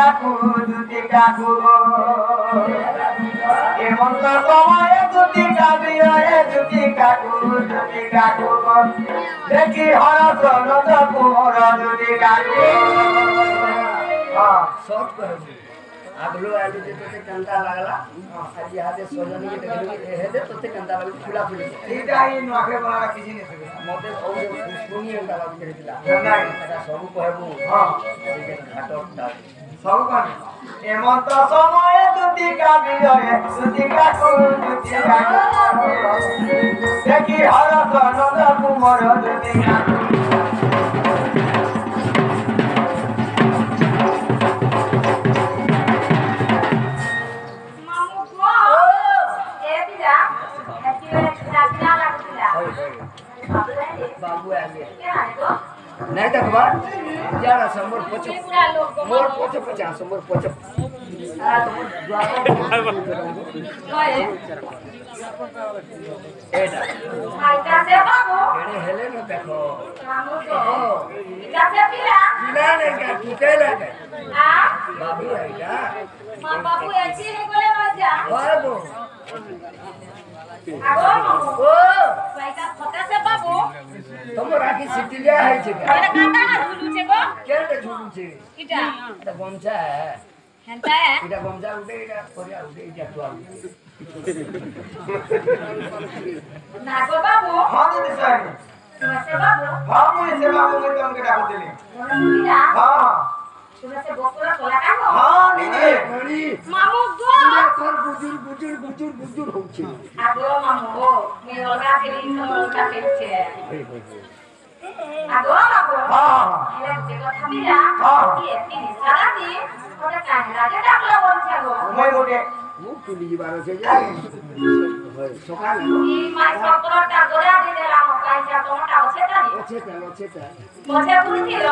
কাকু দুটি কাকু হেমন্ত সময়ে দুটি কাবিয়ে দুটি কাকু দুটি কাকু দেখি হরস নদ কুমর দুটি কাকু शॉर्ट कर আগলো আইলে যে তোতে কান্তা লাগলা আজ হাতে সজনি কে দেখলি এ দে তোতে কান্তা লাগলো ফুলা ফুলি এইটাই নখে বলা কিছু নেই মতে সব পুষ্পনি এটা লাগি দিলা নাই এটা সব কহবু এই যে ঘাটটা সব কোন হেমন্ত সময়ে দুটি কাবিয়ে দুটি কাকু দুটি কাকু দেখি হরস নদ কুমর দুটি কাকু बाबू आ गया नहीं तो खबर यार समोर पोछ मोर पोछ 50 समोर पोछ आ तो एडा आइता से बाबू एने हेले न देखो मामू को इका से पिला पिला ने का टूटे लगे हां बाबू आइगा मां बाबू ऐसी है बोले मजा बाबू আগো মামু ओ লাইকা ফটা से बाबू तुम राखी सिटिलिया है छे এটা কাটা না ঝুলু छे गो केटे झुलू छे ইটা এটা গমছা হেনতা এটা গমছা উঠে এটা করিয়া উঠে এটা তো না গো বাবু हाँ दीदी साहब তুমি से बाबू हाँ मुझे सेवा को मैं तुमके डाकूतली সুবিধা हाँ তুমি से বকুরা তোলা কাগো हाँ दीदी গড়ি মামু গো তোর বুজুর হচ্ছে আগো মামু মে ওলা কেলি ওলা কেলছে আগো বাবু हाँ এলে যে কথা বিরা হ্যাঁ। কি এতি সারা দি ওটা কাহিরাকে ডাকলা বলছে গো मैं गोटे মুখ তুলি দিবার আছে যে সকাল ই মাই সত্রটা গোড়া দি দিলাম কাইজা তোমাটা আছে তানি ওছেটা বসে পুরিছিল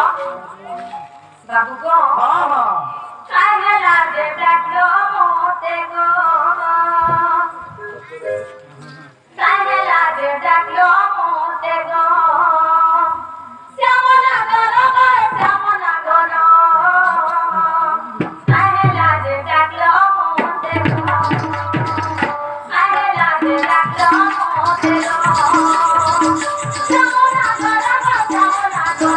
বাবু গো हाँ हाँ কাহিলা যে ডাকলো মতে গো কাহিলা যে ডাকলো মতে গো শ্যামনা গো শ্যামনা গো কাহিলা যে ডাকলো মতে গো কাহিলা যে ডাকলো মতে গো শ্যামনা গো শ্যামনা গো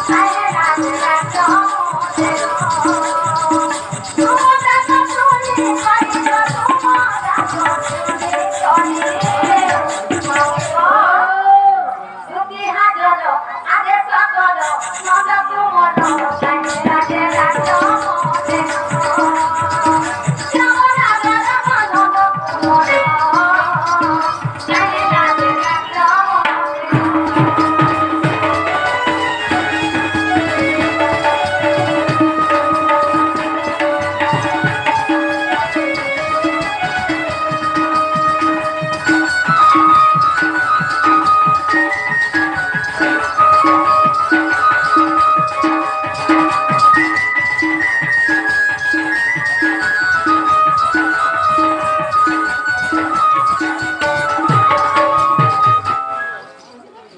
কাহিলা যে ডাকলো মতে গো তোমরা তো শুনি পাইছো তোমরা তো শুনি যদি হাজর আগে সকল নদ তুমর কাহিলা যে ডাকলো মতে গো শ্যামনা গো নদ তুমর কাহিলা যে ডাকলো মতে গো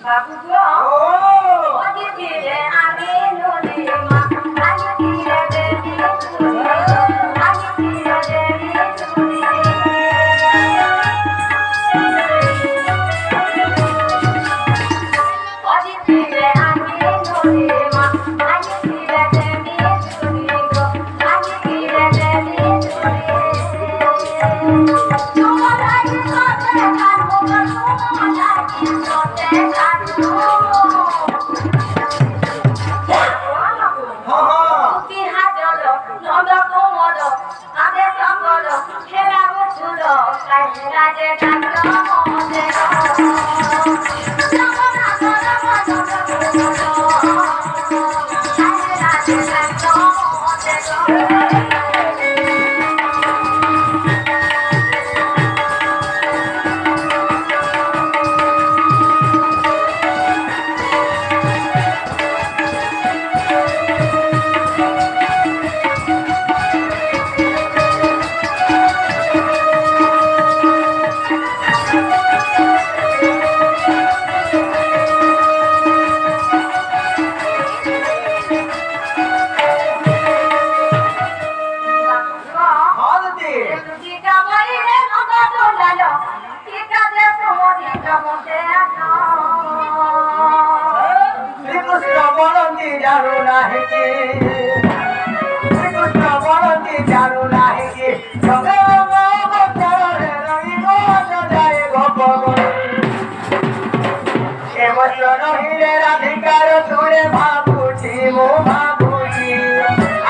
বাবু গো ओ ওদি দিলে আমি নলি মা আমি দিলে দেবী তুমি আমি দিলে দেবী তুমি ওদি দিলে আমি নলি মা আমি দিলে দেবী তুমি গো আমি দিলে দেবী তুমি তোমার আগে সাথে কাটবো তোমার আগে সাথে কাটবো हाँ हाँ কি হাজল নদ কোমল আদে সকল হেলা বুঝুল কাহিলা যে ডাকলো মতে শ্যামনা গো কাহিলা যে ডাকলো মতে জগতে আছো শ্রীকৃষ্ণ বলন্তি জানু নাহি কি শ্রীকৃষ্ণ বলন্তি জানু নাহি কি সবে চরণে রহিব যায় গোপন এ বচন হিরে রাধিকার তুলে ভাবুছি মো ভাবুছি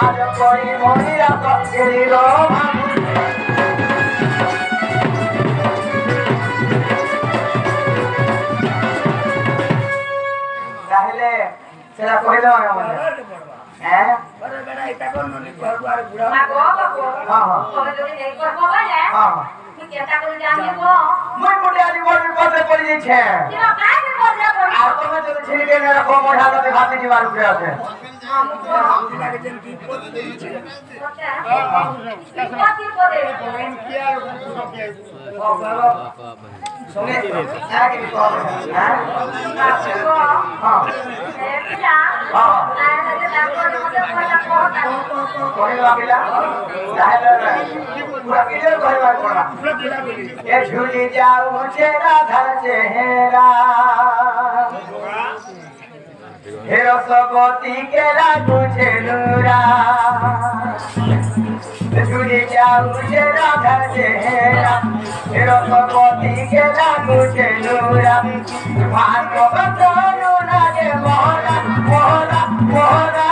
আজ করি মহিরা করি গো ভাবুছি তাহলে সেটা কহিল আমাদের হ্যাঁ বড় বেড়া এটা কোন নি ঘর আর বুড়া বাবু বাবু হ্যাঁ তুমি যদি নেই করবো বলে হ্যাঁ তুমি চেষ্টা করে জানিব মই মোটে আজ বড় কথা করে দিয়েছে কিবা কাজ করলে আর তুমি যদি ছেলেকে এরকম মোটাতে ভাতে দিবার উপরে আছে এটাকে যেন কি করতে দিচ্ছে ও বাবা সঙ্গে এক কি হবে হ্যাঁ কহিল আকিলা তাহলে পুরা কিলে কহিবার পড়া এ ঝুলি যাও মুঝে রাধা চেহারা हे रसवती के लागू छे नूरा झूली जाऊ छे राधा चेहरा हे रसवती के लागू छे नूरा भागव तनु लागे मोहरा मोहरा मोहरा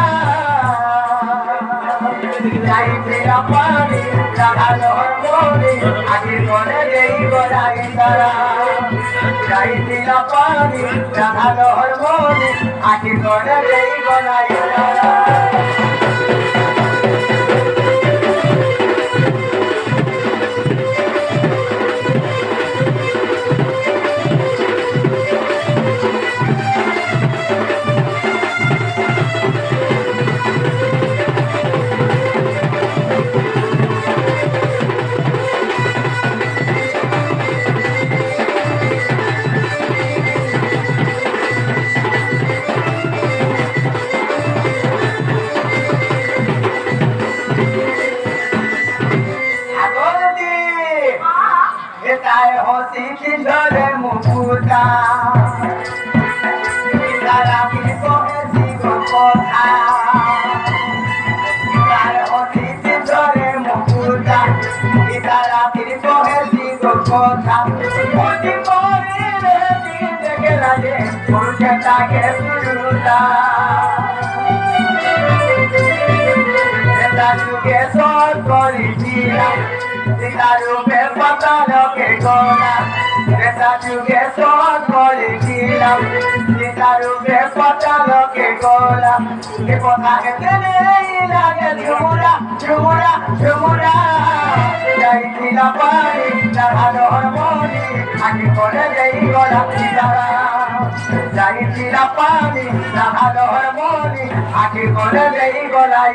जाई तेरा पानी राधा लोहर मोरी आगे कोने देई गोलाई तारा जाई तेरा पानी राधा लोहर मोरी आगे कोने देई गोलाई तारा ঝরে মুকুতা তারা কি কহেছি কথা তার অতীত ঝরে মুকুতা তারা কি কহেছি কথা অতি করে দেখে লাগে পুরুষে তাকে পুরুষা যুগে সর করেছিলাম সীতারূপে পতালকে গোলা রেতা যুগে সর করেছিলাম সীতারূপে পতালকে গোলা এ কথা হেতে নেই লাগে ঝুমুরা ঝুমুরা ঝুমুরা যাইছিলাম পারি রাধার মনি আগে করে যাই গোলা সীতারা যাইছিলাম পারি রাধার মনি আগে করে যাই গোলাই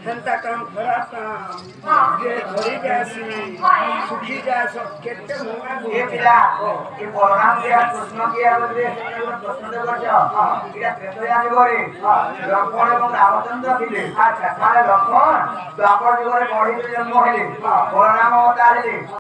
হেনতা কাম খরা কাম যে ধরি যাসি সুখী যাস কেতে মোনা এ পিলা এ প্রোগ্রাম দিয়া প্রশ্ন দিয়া বলতে প্রশ্ন দেব এটা প্রেতয়া জীবনে লক্ষ্মণ এবং রামচন্দ্র ଥିଲେ আচ্ছা তাহলে লক্ষ্মণ দ্বাপর যুগরে বড়ি জন্ম হইলে বড় নাম অবতার হইলে